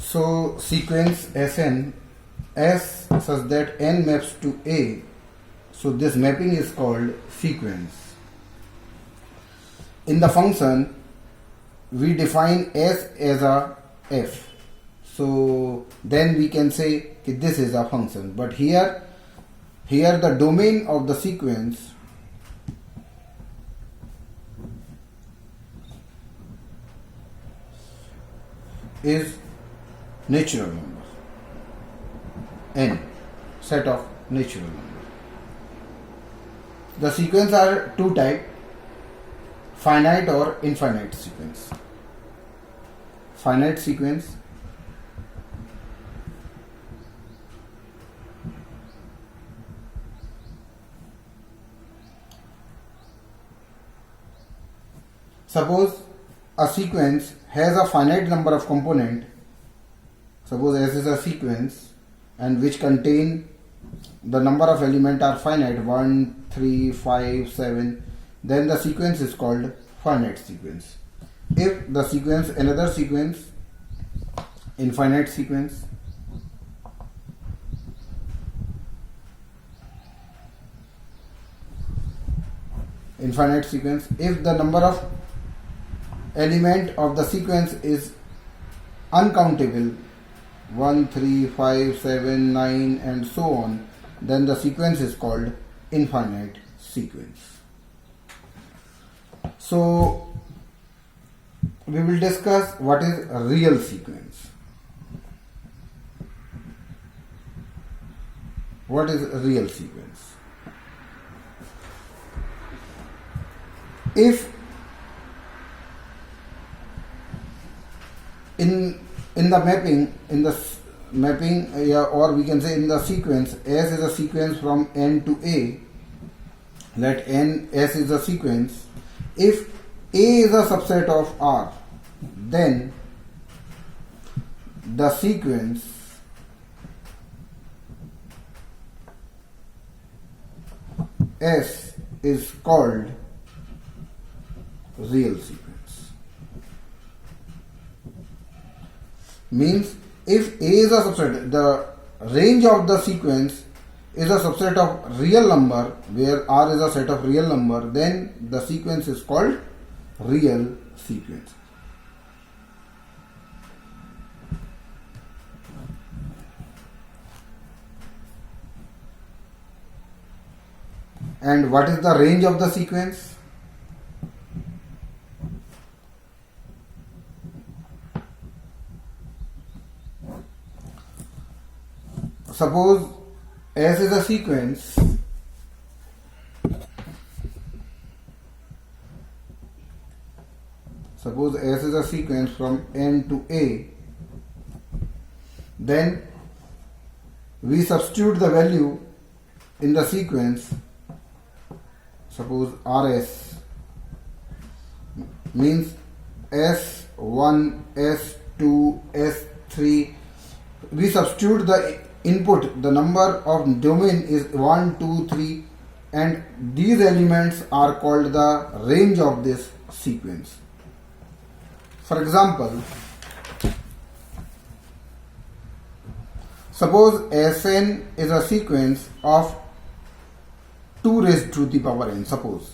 So sequence Sn S such that n maps to A. So this mapping is called sequence. In the function, we define S as a f. So then we can say that this is a function. But here the domain of the sequence is natural number, n, set of natural number. The sequence are two types, finite or infinite sequence. Finite sequence suppose a sequence has a finite number of components. Suppose S is a sequence and which contain the number of elements are finite 1, 3, 5, 7. Then the sequence is called finite sequence. If the sequence another sequence, infinite sequence, if the number of element of the sequence is uncountable 1, 3, 5, 7, 9 and so on, then the sequence is called infinite sequence. So we will discuss what is a real sequence. What is a real sequence? If in the mapping, or we can say in the sequence, S is a sequence from N to A. Let N, S is a sequence. If A is a subset of R, then the sequence S is called real sequence. Means if A is a subset, the range of the sequence is a subset of real number where R is a set of real number, then the sequence is called real sequence. And what is the range of the sequence? Suppose S is a sequence from N to A, then we substitute the value in the sequence. Suppose RS means S1, S2, S3. We substitute the input, the number of domain is 1, 2, 3, and these elements are called the range of this sequence. For example, suppose Sn is a sequence of 2 raised to the power n, suppose.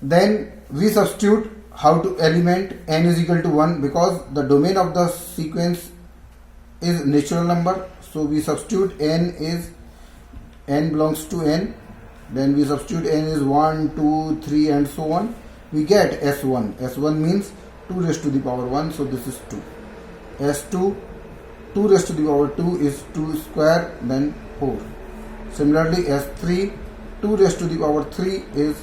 Then we substitute how to element n is equal to 1 because the domain of the sequence is natural number. So we substitute n belongs to n. Then we substitute n is 1, 2, 3 and so on. We get S1. S1 means 2 raised to the power 1. So this is 2. S2, 2 raised to the power 2 is 2 square, then 4. Similarly S3, 2 raised to the power 3 is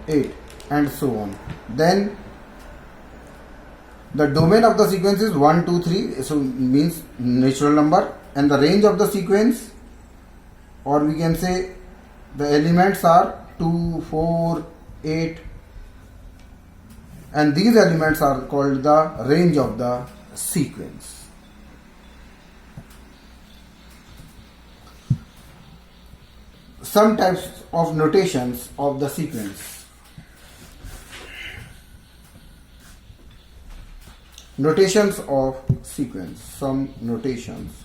8 and so on. Then the domain of the sequence is 1, 2, 3, so means natural number, and the range of the sequence, or we can say the elements are 2, 4, 8, and these elements are called the range of the sequence. Some types of notations of the sequence. Notations of sequence. Some notations.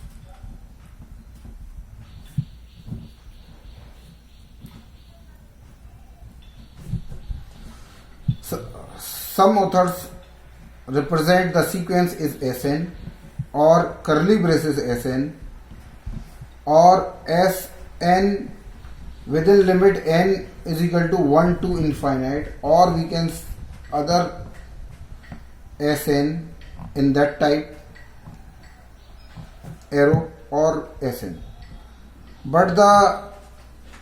So, some authors represent the sequence is Sn or curly braces Sn or Sn within limit n is equal to 1 to infinite, or we can other Sn in that type arrow or Sn. But the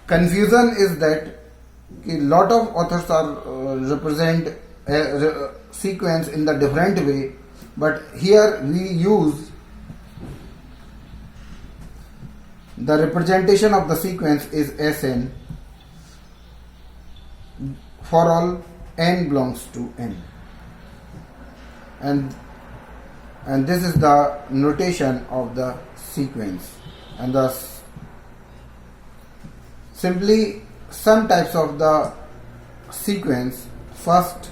confusion is that a lot of authors are represent sequence in the different way, but here we use the representation of the sequence is Sn for all n belongs to n, and this is the notation of the sequence. And thus simply some types of the sequence. First,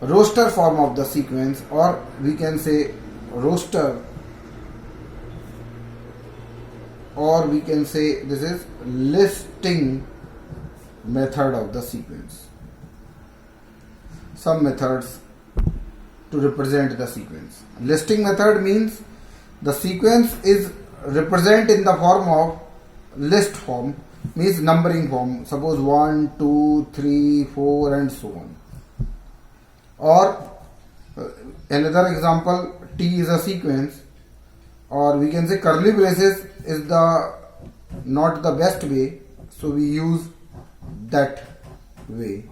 roster form of the sequence, or we can say roster, or we can say this is listing method of the sequence. Some methods to represent the sequence. Listing method means the sequence is represent in the form of list form, means numbering form. Suppose 1, 2, 3, 4 and so on. Or another example, T is a sequence, or we can say curly braces is the not the best way, so we use that way.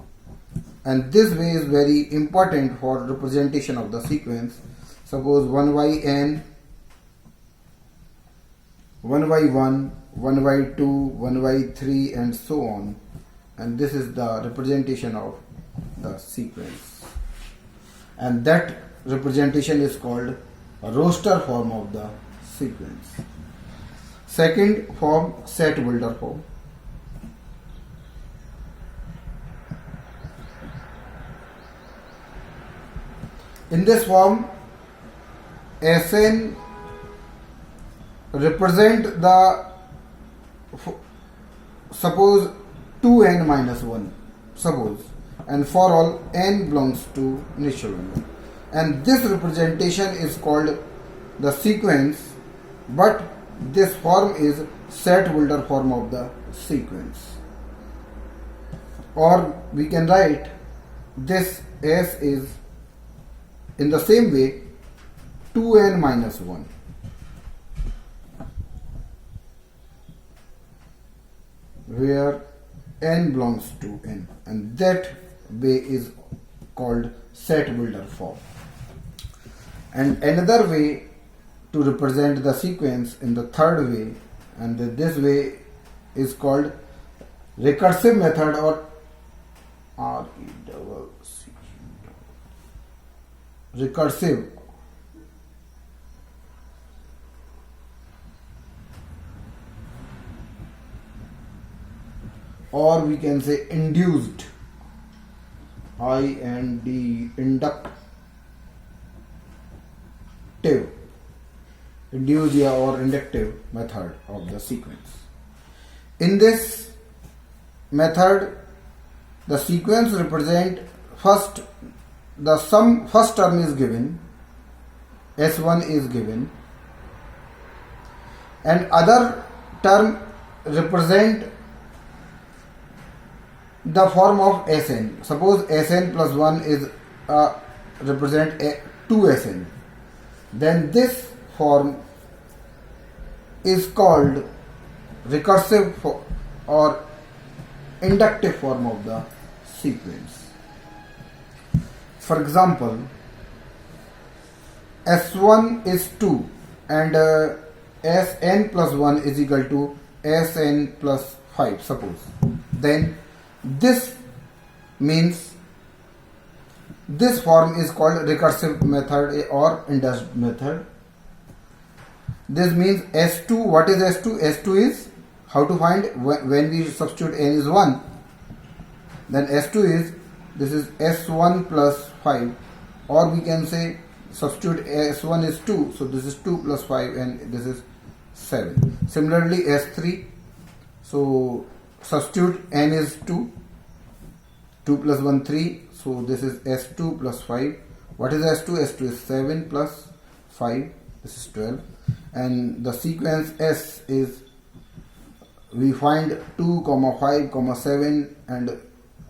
And this way is very important for representation of the sequence. Suppose 1 by n, 1 by 1, 1 by 2, 1 by 3 and so on, and this is the representation of the sequence, and that representation is called a roster form of the sequence. Second form, set builder form. In this form, Sn represent the, suppose 2n minus 1, suppose, and for all n belongs to natural number, and this representation is called the sequence, but this form is set builder form of the sequence. Or we can write this S is in the same way 2n minus 1, where n belongs to n, and that way is called set builder form. And another way to represent the sequence in the third way, and this way is called recursive method, or recursive, or we can say induced, inductive, induced or inductive method of the sequence. In this method, the sequence represent first the first term is given, S1 is given, and other term represent the form of Sn. Suppose Sn plus 1 is represent 2Sn. Then this form is called recursive or inductive form of the sequence. For example, S1 is 2 and Sn plus 1 is equal to Sn plus 5, suppose. Then this means this form is called recursive method or induced method. This means S2, what is S2? S2 is, how to find when we substitute n is 1, then S2 is, this is S1 plus 5 or we can say substitute S1 is 2, so this is 2 plus 5 and this is 7. Similarly S3, so substitute N is 2, 2 plus 1 3, so this is S2 plus 5. What is S2? S2 is 7 plus 5, this is 12, and the sequence S is, we find 2, 5, 7 and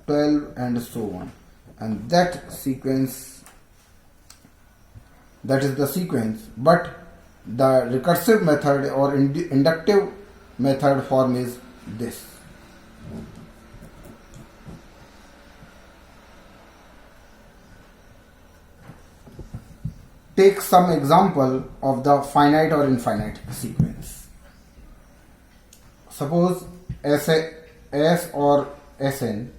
12 and so on, and that sequence, that is the sequence. But the recursive method or inductive method form is this. Take some example of the finite or infinite sequence. Suppose S or Sn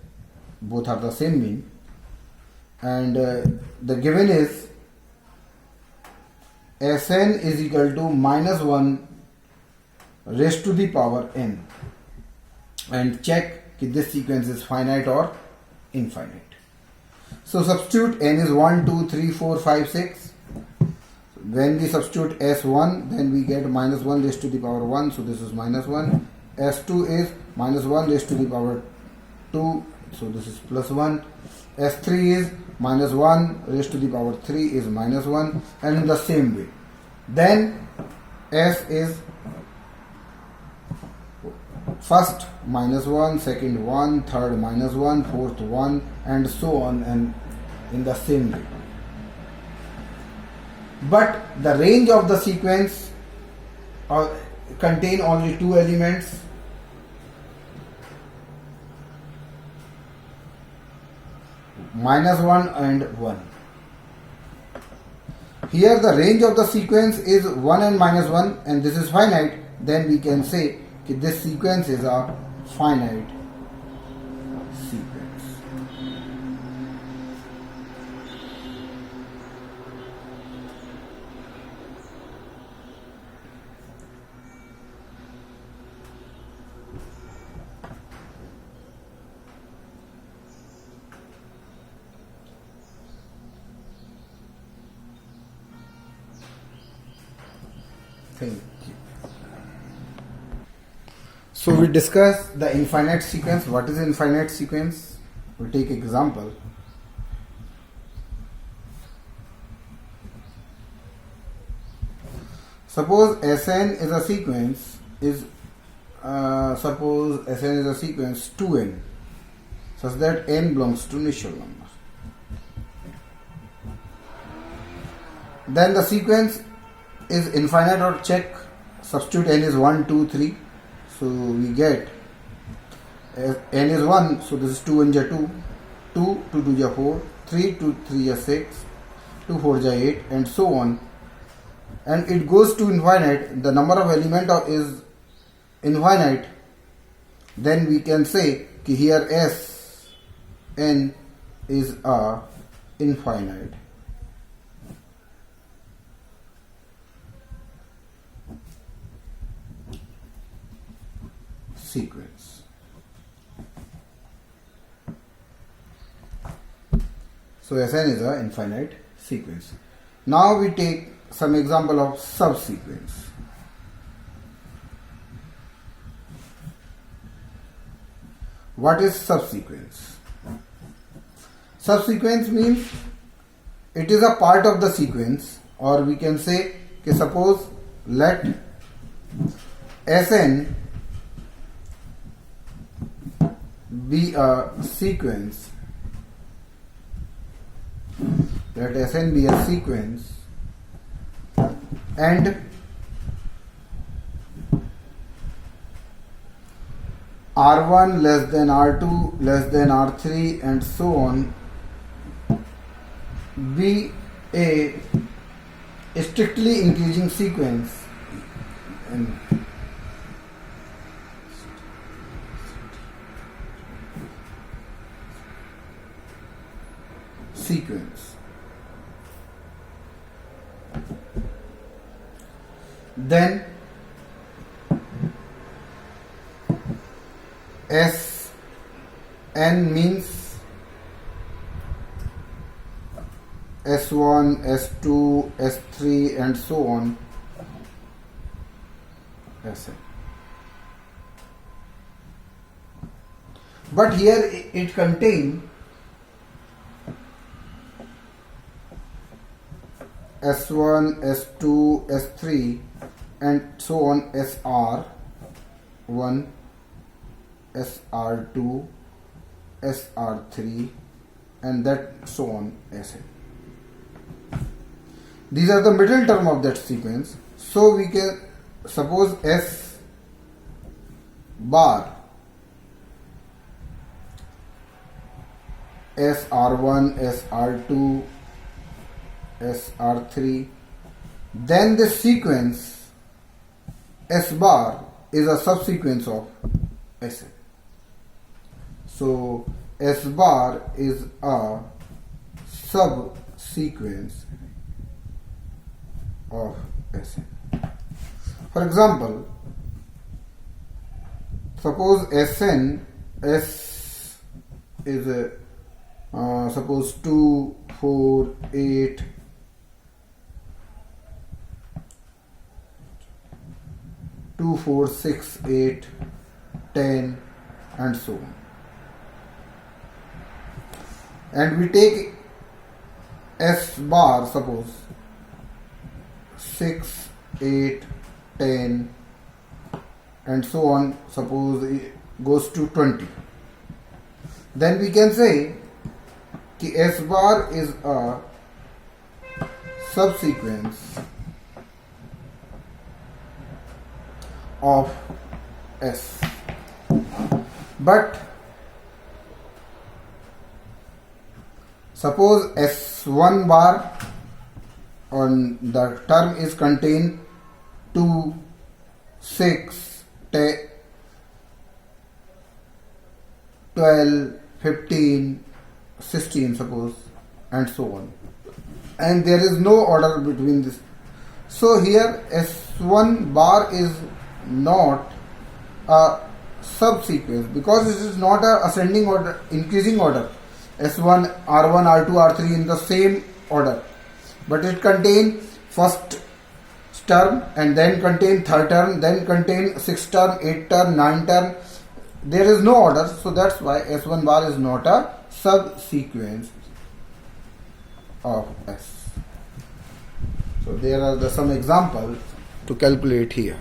both are the same mean, and the given is Sn is equal to minus 1 raised to the power n, and check if this sequence is finite or infinite. So substitute n is 1, 2, 3, 4, 5, 6. When we substitute S1, then we get minus 1 raised to the power 1, so this is minus 1. S2 is minus 1 raised to the power 2, so this is plus 1. S3 is minus 1 raised to the power 3 is minus 1, and in the same way. Then S is first minus 1, second 1, third minus 1, fourth 1, and so on, and in the same way. But the range of the sequence contain only two elements, minus 1 and 1. Here the range of the sequence is 1 and minus 1, and this is finite. Then we can say that this sequence is a finite sequence. Thank you. So we discussed the infinite sequence. What is infinite sequence? We'll take example. Suppose Sn is a sequence suppose Sn is a sequence 2n, such that n belongs to natural number. Then the sequence is infinite, or check, substitute n is 1, 2, 3. So we get n is 1, so this is 2 1 ja 2, 2 2 2 ja 4, 3 2 3 ja 6, 2 4 ja 8, and so on. And it goes to infinite. The number of element is infinite. Then we can say कि here Sn is a infinite sequence. So Sn is an infinite sequence. Now we take some example of subsequence. What is subsequence? Subsequence means it is a part of the sequence, or we can say, okay, suppose let Sn be a sequence. Let Sn be a sequence, and R1 less than R2 less than R3 and so on be a strictly increasing sequence. And sequence. Then Sn means S1, S2, S3 and so on, Sn. But here it contains S1, S2, S3 and so on, SR1, SR2, SR3 and that so on, Sn. These are the middle term of that sequence. So we can suppose S bar, SR1, SR2, SR3, then the sequence S bar is a subsequence of Sn. So S bar is a subsequence of Sn. For example, suppose Sn S is suppose 2, 4, 8, 2, 4, 6, 8, 10 and so on. And we take S bar, suppose 6, 8, 10 and so on, suppose it goes to 20. Then we can say that S bar is a subsequence of S. But suppose S1 bar on the term is contained 2, 6, 10, 12, 15, 16 suppose and so on, and there is no order between this. So here S1 bar is not a subsequence because it is not a ascending order, increasing order, S1, R1, R2, R3 in the same order, but it contains first term and then contain third term, then contain sixth term, eighth term, ninth term. There is no order, so that's why S1 bar is not a subsequence of S. So there are some examples to calculate here.